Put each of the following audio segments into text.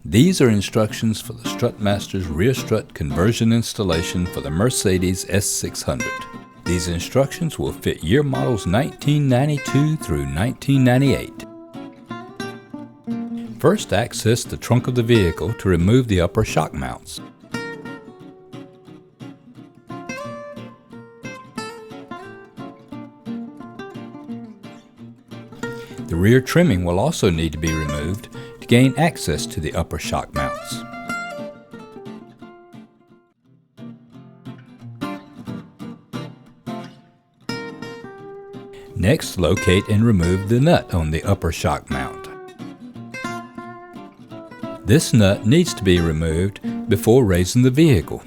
These are instructions for the Strutmasters rear strut conversion installation for the Mercedes S600. These instructions will fit year models 1992 through 1998. First, access the trunk of the vehicle to remove the upper shock mounts. The rear trimming will also need to be removed to gain access to the upper shock mounts. Next, locate and remove the nut on the upper shock mount. This nut needs to be removed before raising the vehicle.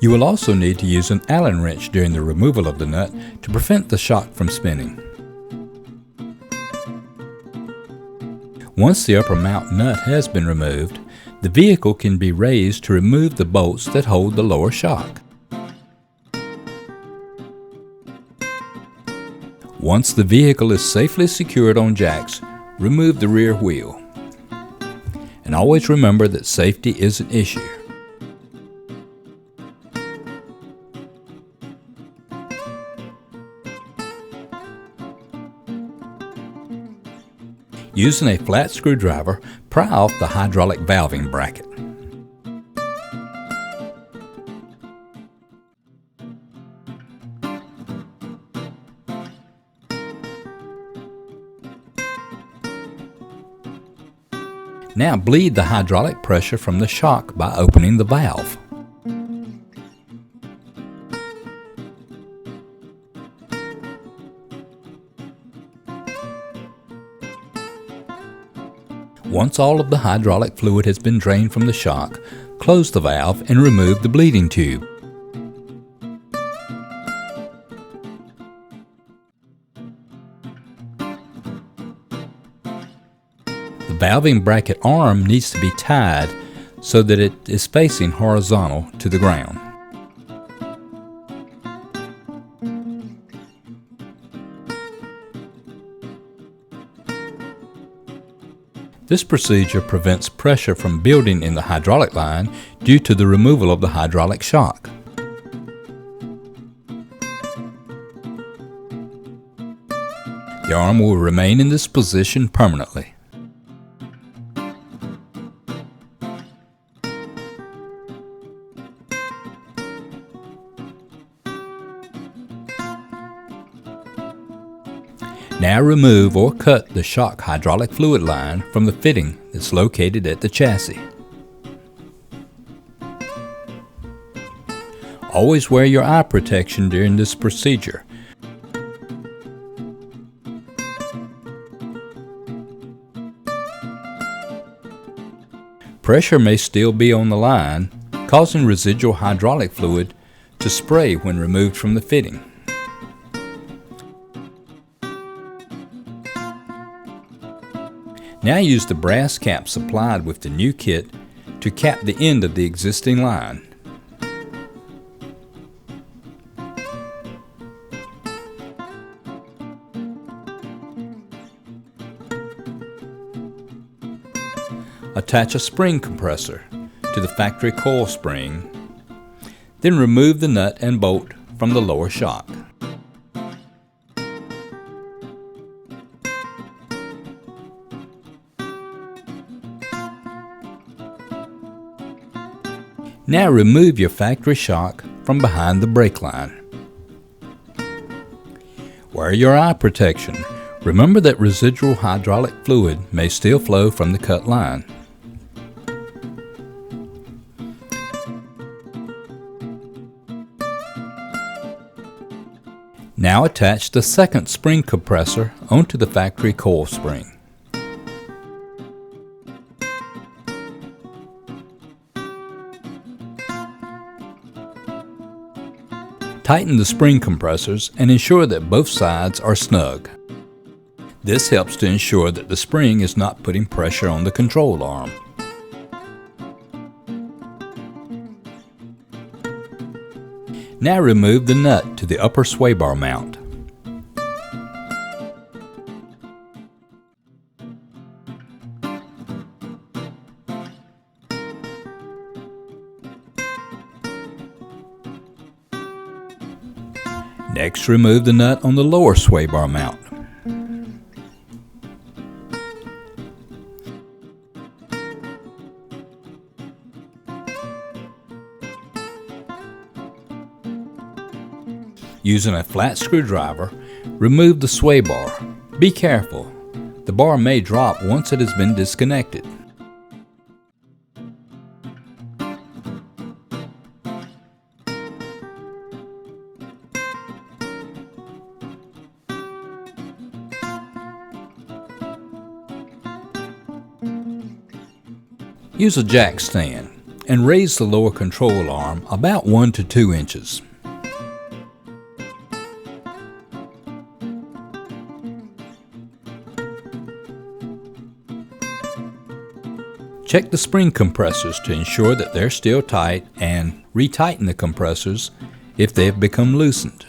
You will also need to use an Allen wrench during the removal of the nut to prevent the shock from spinning. Once the upper mount nut has been removed, the vehicle can be raised to remove the bolts that hold the lower shock. Once the vehicle is safely secured on jacks, remove the rear wheel. And always remember that safety is an issue. Using a flat screwdriver, pry off the hydraulic valving bracket. Now bleed the hydraulic pressure from the shock by opening the valve. Once all of the hydraulic fluid has been drained from the shock, close the valve and remove the bleeding tube. The valving bracket arm needs to be tied so that it is facing horizontal to the ground. This procedure prevents pressure from building in the hydraulic line due to the removal of the hydraulic shock. The arm will remain in this position permanently. Now remove or cut the shock hydraulic fluid line from the fitting that's located at the chassis. Always wear your eye protection during this procedure. Pressure may still be on the line, causing residual hydraulic fluid to spray when removed from the fitting. Now use the brass cap supplied with the new kit to cap the end of the existing line. Attach a spring compressor to the factory coil spring, then remove the nut and bolt from the lower shock. Now remove your factory shock from behind the brake line. Wear your eye protection. Remember that residual hydraulic fluid may still flow from the cut line. Now attach the second spring compressor onto the factory coil spring. Tighten the spring compressors and ensure that both sides are snug. This helps to ensure that the spring is not putting pressure on the control arm. Now remove the nut to the upper sway bar mount. Next, remove the nut on the lower sway bar mount. Using a flat screwdriver, remove the sway bar. Be careful. The bar may drop once it has been disconnected. Use a jack stand and raise the lower control arm about 1 to 2 inches. Check the spring compressors to ensure that they're still tight and retighten the compressors if they have become loosened.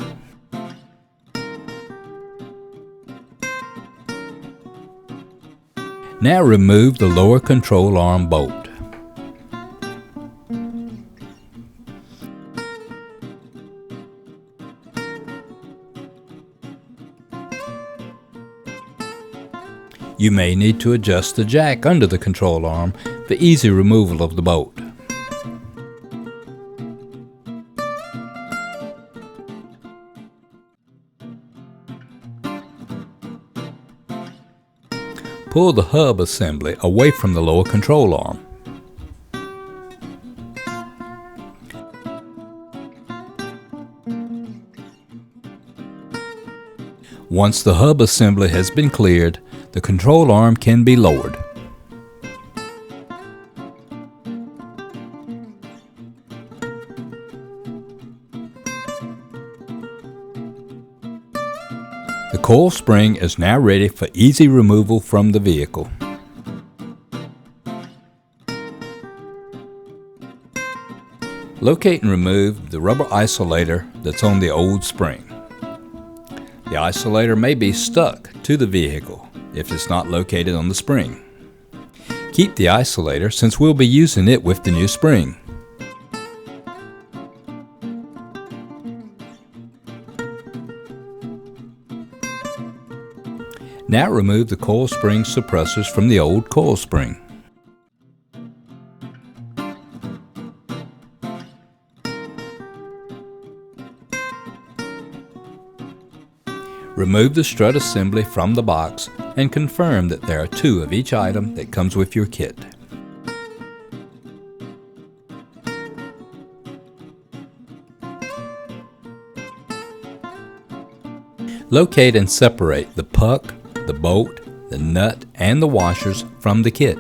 Now remove the lower control arm bolt. You may need to adjust the jack under the control arm for easy removal of the bolt. Pull the hub assembly away from the lower control arm. Once the hub assembly has been cleared, the control arm can be lowered. The coil spring is now ready for easy removal from the vehicle. Locate and remove the rubber isolator that's on the old spring. The isolator may be stuck to the vehicle if it's not located on the spring. Keep the isolator since we'll be using it with the new spring. Now remove the coil spring suppressors from the old coil spring. Remove the strut assembly from the box and confirm that there are 2 of each item that comes with your kit. Locate and separate the puck, the bolt, the nut, and the washers from the kit.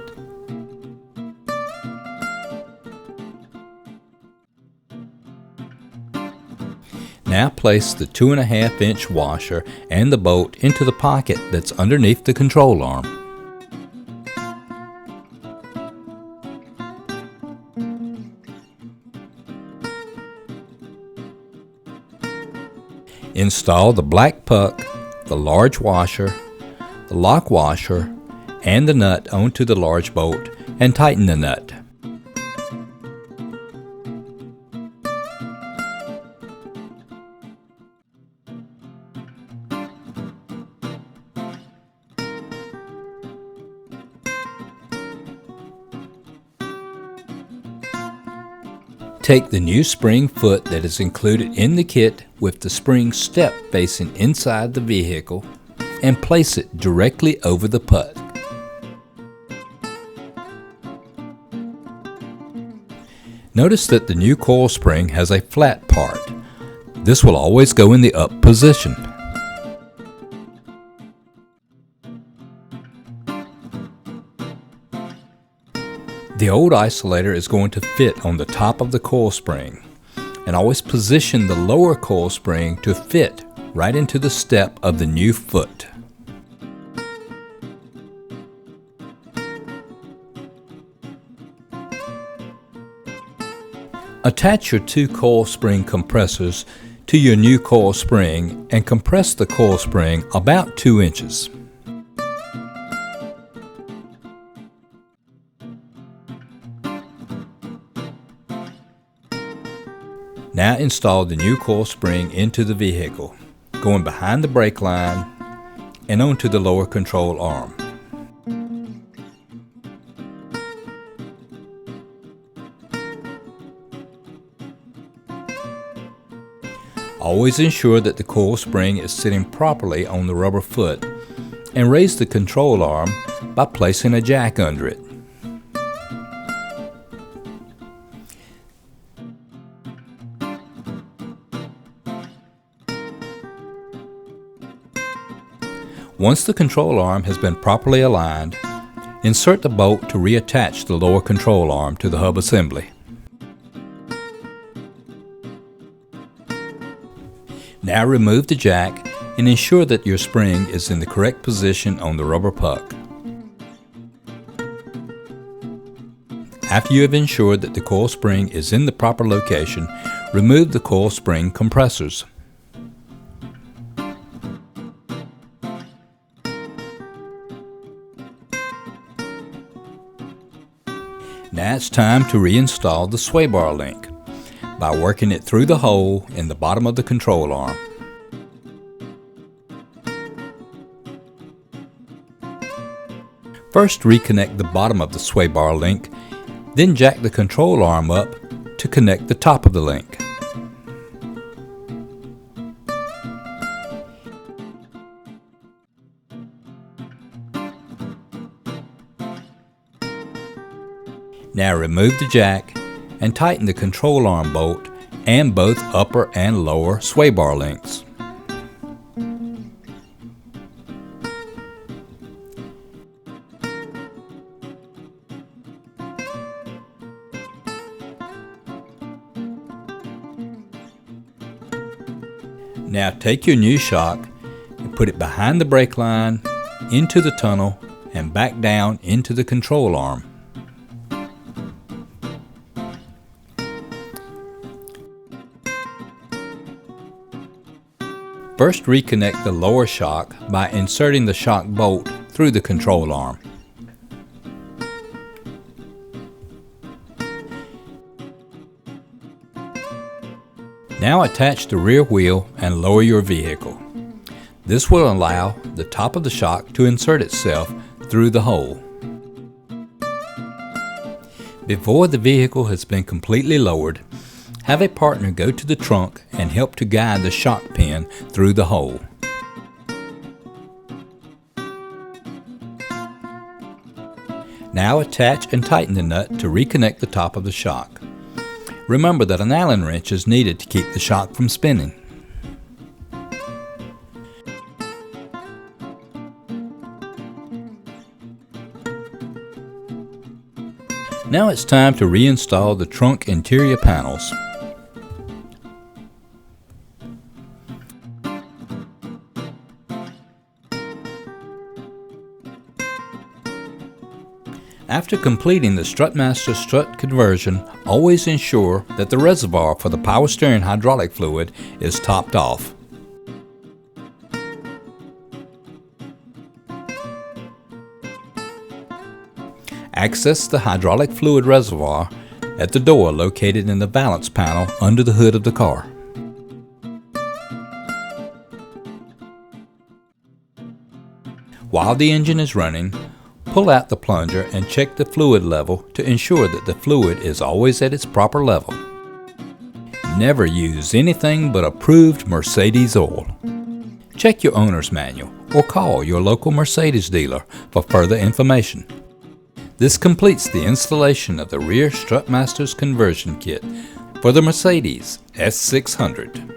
Now place the 2.5-inch washer and the bolt into the pocket that's underneath the control arm. Install the black puck, the large washer, the lock washer, and the nut onto the large bolt and tighten the nut. Take the new spring foot that is included in the kit with the spring step facing inside the vehicle and place it directly over the puck. Notice that the new coil spring has a flat part. This will always go in the up position. The old isolator is going to fit on the top of the coil spring, and always position the lower coil spring to fit right into the step of the new foot. Attach your 2 coil spring compressors to your new coil spring and compress the coil spring about 2 inches. Now install the new coil spring into the vehicle, going behind the brake line and onto the lower control arm. Always ensure that the coil spring is sitting properly on the rubber foot, and raise the control arm by placing a jack under it. Once the control arm has been properly aligned, insert the bolt to reattach the lower control arm to the hub assembly. Now remove the jack and ensure that your spring is in the correct position on the rubber puck. After you have ensured that the coil spring is in the proper location, remove the coil spring compressors. Now it's time to reinstall the sway bar link by working it through the hole in the bottom of the control arm. First, reconnect the bottom of the sway bar link, then jack the control arm up to connect the top of the link. Now remove the jack and tighten the control arm bolt and both upper and lower sway bar links. Now take your new shock and put it behind the brake line, into the tunnel, and back down into the control arm. First, reconnect the lower shock by inserting the shock bolt through the control arm. Now attach the rear wheel and lower your vehicle. This will allow the top of the shock to insert itself through the hole. Before the vehicle has been completely lowered, have a partner go to the trunk and help to guide the shock pin through the hole. Now attach and tighten the nut to reconnect the top of the shock. Remember that an Allen wrench is needed to keep the shock from spinning. Now it's time to reinstall the trunk interior panels. After completing the Strutmaster strut conversion, always ensure that the reservoir for the power steering hydraulic fluid is topped off. Access the hydraulic fluid reservoir at the door located in the valance panel under the hood of the car. While the engine is running, pull out the plunger and check the fluid level to ensure that the fluid is always at its proper level. Never use anything but approved Mercedes oil. Check your owner's manual or call your local Mercedes dealer for further information. This completes the installation of the rear Strutmasters Conversion Kit for the Mercedes S600.